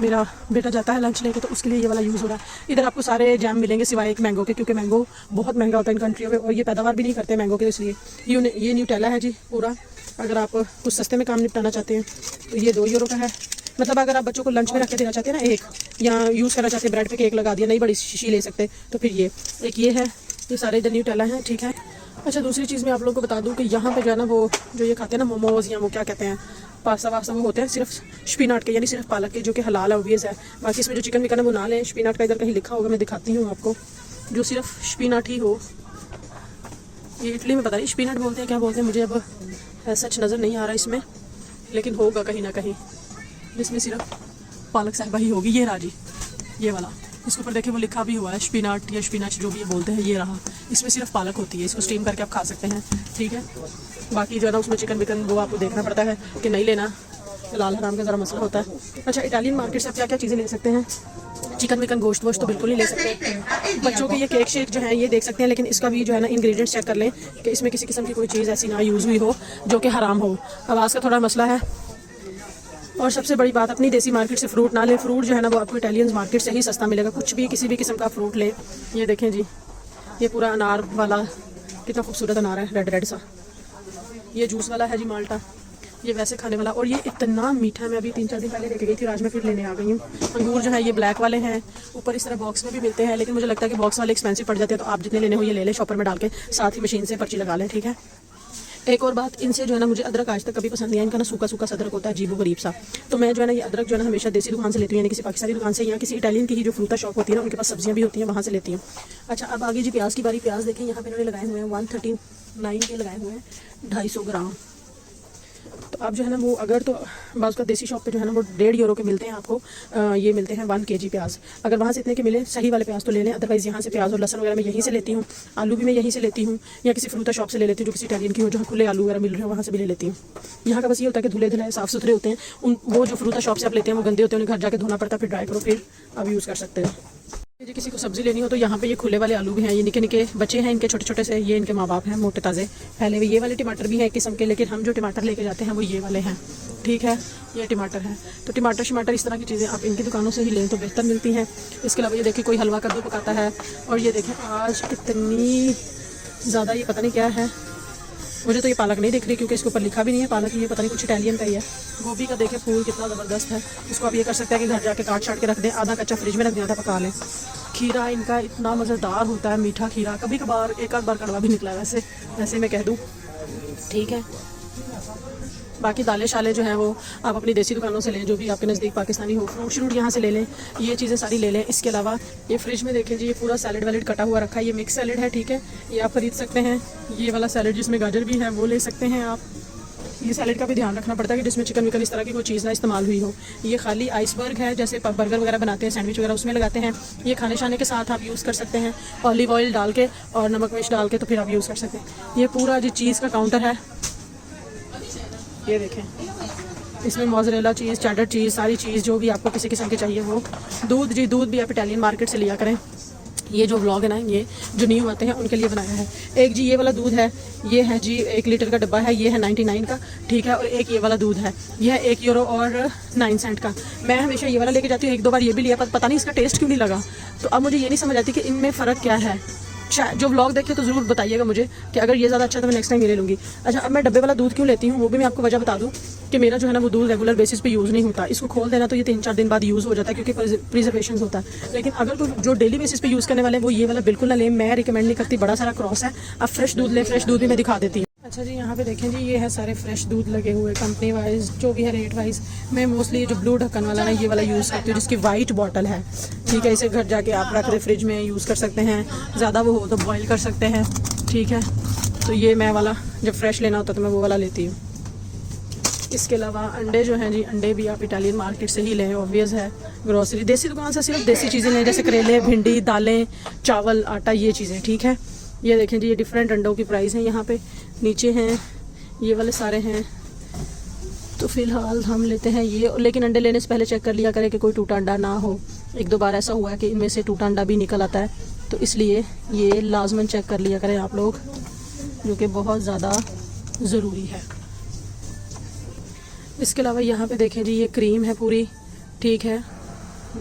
मेरा बेटा जाता है लंच लेके, तो उसके लिए ये वाला यूज़ हो रहा है। इधर आपको सारे जैम मिलेंगे सिवाय एक मैंगो के, क्योंकि मैंगो बहुत महंगा होता है इन कंट्रियों में और ये पैदावार भी नहीं करते मैंगो के, इसलिए ये न्यूटेला है जी पूरा। अगर आप कुछ सस्ते में काम निपटाना चाहते हैं तो ये 2 यूरो का है। मतलब अगर आप बच्चों को लंच में रख के देना चाहते हैं ना एक, या यूज़ करना चाहते हैं ब्रेड पे केक लगा दिया, नहीं बड़ी शीशी ले सकते, तो फिर ये एक ये है। ये सारे इधर न्यूटेला हैं, ठीक है। अच्छा, दूसरी चीज़ मैं आप लोगों को बता दूं कि यहाँ पे जो है ना वो जो ये खाते हैं ना मोमोज़ या वो क्या कहते हैं पास्ता वास्ता, वो होते हैं सिर्फ शपीनाट के, यानी सिर्फ पालक के, जो कि हलाल ऑब्वियस है। बाकी इसमें जो चिकन विकन है वो ना लें। शपीनाट का इधर कहीं लिखा होगा, मैं दिखाती हूँ आपको, जो सिर्फ शपीनाट ही हो। ये इटली में पता नहीं शपीनाट बोलते हैं क्या बोलते हैं, मुझे अब सच नज़र नहीं आ रहा इसमें, लेकिन होगा कहीं ना कहीं। इसमें सिर्फ पालक साहिबा ही होगी। ये राजी ये वाला, इसके ऊपर देखिए वो लिखा भी हुआ है शपीनाट या शपीनाच जो भी ये बोलते हैं, ये रहा। इसमें सिर्फ पालक होती है, इसको स्टीम करके आप खा सकते हैं, ठीक है। बाकी जो है ना उसमें चिकन विकन वो आपको देखना पड़ता है कि नहीं लेना, लाल हराम का ज़रा मसला होता है। अच्छा, इटालियन मार्केट से आप क्या क्या चीज़ें ले सकते हैं? चिकन विकन गोश्त वोश्त तो बिल्कुल नहीं ले सकते। बच्चों के ये केक शेक जो है ये देख सकते हैं, लेकिन इसका भी जो है ना इंग्रेडिएंट्स चेक कर लें कि इसमें किसी किस्म की कोई चीज़ ऐसी ना यूज़ हुई हो जो कि हराम हो। आवाज़ का थोड़ा मसला है। और सबसे बड़ी बात, अपनी देसी मार्केट से फ्रूट ना लें। फ्रूट जो है ना वो आपको इटालियन मार्केट से ही सस्ता मिलेगा। कुछ भी किसी भी किस्म का फ्रूट लें। ये देखें जी, ये पूरा अनार वाला कितना खूबसूरत अनार है, रेड रेड सा। ये जूस वाला है जी माल्टा, ये वैसे खाने वाला, और ये इतना मीठा है। मैं अभी 3-4 दिन पहले लेके गई थी, आज मैं फिर लेने आ गई हूँ। अंगूर जो है ये ब्लैक वाले हैं, ऊपर इस तरह बॉक्स में भी मिलते हैं, लेकिन मुझे लगता है कि बॉक्स वाले एक्सपेंसिव पड़ जाते हैं, तो आप जितने लेने हो ये ले लें, शॉपर में डाल के, साथ ही मशीन से पर्ची लगा लें, ठीक है। एक और बात, इनसे जो है ना मुझे अदरक आज तक कभी पसंद नहीं आया। इनका ना सूखा सूखा अदरक होता है, अजीब गरीब सा। तो मैं जो है ना ये अदरक जो है ना हमेशा देसी दुकान से लेती हूँ, यानी किसी पाकिस्तानी दुकान से या किसी इटालियन की ही जो फ्रूटा शॉप होती है ना, उनके पास सब्जियाँ भी होती हैं, वहाँ से लेती हूँ। अच्छा, अब आगे जी प्याज की बारी। प्याज देखें यहाँ पे इन्होंने लगाए हुए हैं 139 के लगाए हुए हैं, 250 ग्राम। तो आप जो है ना वो अगर तो बाज़ का देसी शॉप पे जो है ना वो 1.5 यूरो के मिलते हैं आपको। ये मिलते हैं 1 kg प्याज। अगर वहाँ से इतने के मिले सही वाले प्याज तो ले लें, अदरवाइज़ यहाँ से प्याज और लहसुन वगैरह मैं यहीं से लेती हूँ। आलू भी मैं यहीं से लेती हूँ, या किसी फ्रूटा शॉप से ले लेती हूँ जो किसी इटालियन की हो, जहाँ खुले आलू वगैरह मिल रहे हैं वहाँ से भी ले लेती हूँ। यहाँ का बस ये होता है कि धुले धुलाए साफ़ सुथरे होते हैं। वो जो फ्रूटा शॉप से आप लेते हैं वो गंदे होते हैं, उन्हें घर जाकर धोना पड़ता है, फिर ड्राई करो, फिर आप यूज़ कर सकते हैं। जी, किसी को सब्ज़ी लेनी हो तो यहाँ पे ये खुले वाले आलू भी हैं। ये निके निके बच्चे हैं इनके छोटे छोटे से, ये इनके माँ बाप हैं मोटे ताज़े। पहले ये वाले टमाटर भी हैं एक किस्म के, लेकिन हम जो टमाटर लेके जाते हैं वो ये वाले हैं, ठीक है। ये टमाटर है, तो टमाटर इस तरह की चीज़ें आप इनकी दुकानों से ही लें तो बेहतर मिलती हैं। इसके अलावा ये देखिए कोई हलवा कद्दू पकाता है, और ये देखें आज इतनी ज़्यादा, ये पता नहीं क्या है, मुझे तो ये पालक नहीं दिख रही क्योंकि इसके ऊपर लिखा भी नहीं है पालक, ये पता नहीं कुछ इटालियन का ही है। गोभी का देखें फूल कितना ज़बरदस्त है। इसको आप ये कर सकते हैं कि घर जाके काट छाट के रख दें, आधा कच्चा फ्रिज में रख दें, आधा पका लें। खीरा इनका इतना मज़ेदार होता है, मीठा खीरा, कभी कभार एक आध बार कड़वा भी निकला है वैसे मैं कह दूँ, ठीक है। बाकी दालें शाले जो हैं वो आप अपनी देसी दुकानों से लें, जो भी आपके नज़दीक पाकिस्तानी हो। फ्रूट श्रूट यहाँ से ले लें, ये चीज़ें सारी ले लें। इसके अलावा ये फ्रिज में देखें जी, ये पूरा सैलड वैलड कटा हुआ रखा है, ये मिक्स सैलड है, ठीक है। ये आप ख़रीद सकते हैं। ये वाला सैलड जिसमें गाजर भी है वो ले सकते हैं आप। ये सैलड का भी ध्यान रखना पड़ता है कि जिसमें चिकन विकन इस तरह की कोई चीज़ ना इस्तेमाल हुई हो। ये खाली आइसबर्ग है, जैसे बर्गर वगैरह बनाते हैं, सैंडविच वगैरह उसमें लगाते हैं। ये खाने शाने के साथ आप यूज़ कर सकते हैं, ऑलिव ऑयल डाल के और नमक मिर्च डाल के, तो फिर आप यूज़ कर सकते हैं। ये पूरा जो चीज़ का काउंटर है, ये देखें, इसमें मोज़रेला चीज़, चेडर चीज़, सारी चीज़ जो भी आपको किसी किस्म की चाहिए वो। दूध जी, दूध भी आप इटालियन मार्केट से लिया करें। ये जो व्लॉग है ना, ये जो न्यू आते हैं उनके लिए बनाया है। एक जी ये वाला दूध है, ये है जी 1 लीटर का डब्बा है, ये है 99 का, ठीक है। और एक ये वाला दूध है, ये है 1 यूरो और 9 सेंट का। मैं हमेशा ये वाला लेके जाती हूँ, 1-2 बार ये भी लिया, पर पता नहीं इसका टेस्ट क्यों नहीं लगा। तो अब मुझे ये नहीं समझ आती कि इनमें फ़र्क क्या है। जो व्लॉग देखे तो ज़रूर बताइएगा मुझे कि अगर ये ज़्यादा अच्छा तो मैं नेक्स्ट टाइम ये ले लूँगी। अच्छा, अब मैं डब्बे वाला दूध क्यों लेती हूँ वो भी मैं आपको वजह बता दूँ कि मेरा जो है ना वो दूध रेगुलर बेसिस पे यूज़ नहीं होता। इसको खोल देना तो ये 3-4 दिन बाद यूज़ हो जाता है क्योंकि प्रिजर्वेशन होता है। लेकिन अगर कोई जो डेली बेसिस पे यूज़ करने वाले वो ये वाला बिल्कुल ना लें, मैं रिकमेंड नहीं करती। बड़ा सारा क्रॉस है। अब फ्रेश दूध लें, फ्रेश दूध भी मैं दिखा देती हूँ। अच्छा जी, यहाँ पे देखें जी, ये है सारे फ्रेश दूध लगे हुए कंपनी वाइज, जो भी है रेट वाइज। मैं मोस्टली जो ब्लू ढक्कन वाला है ये वाला यूज़ करती हूँ, जिसकी वाइट बॉटल है, ठीक है। इसे घर जाके आप रख दे, फ्रिज में यूज़ कर सकते हैं, ज़्यादा वो हो तो बॉयल कर सकते हैं, ठीक है। तो ये मैं वाला जब फ्रेश लेना होता तो मैं वो वाला लेती हूँ। इसके अलावा अंडे जो हैं जी, अंडे भी आप इटालियन मार्केट से ही लें, ऑब्वियस है। ग्रोसरी देसी दुकान से सिर्फ देसी चीज़ें लें, जैसे करेले, भिंडी, दालें, चावल, आटा, ये चीज़ें, ठीक है। ये देखें जी, ये डिफरेंट अंडों की प्राइस है यहाँ पे नीचे हैं, ये वाले सारे हैं। तो फ़िलहाल हम लेते हैं ये, लेकिन अंडे लेने से पहले चेक कर लिया करें कि कोई टूटा अंडा ना हो। 1-2 बार ऐसा हुआ है कि इनमें से टूटा अंडा भी निकल आता है, तो इसलिए ये लाजमन चेक कर लिया करें आप लोग, जो कि बहुत ज़्यादा ज़रूरी है। इसके अलावा यहाँ पे देखें जी, ये क्रीम है पूरी, ठीक है।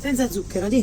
senza zucchero, di.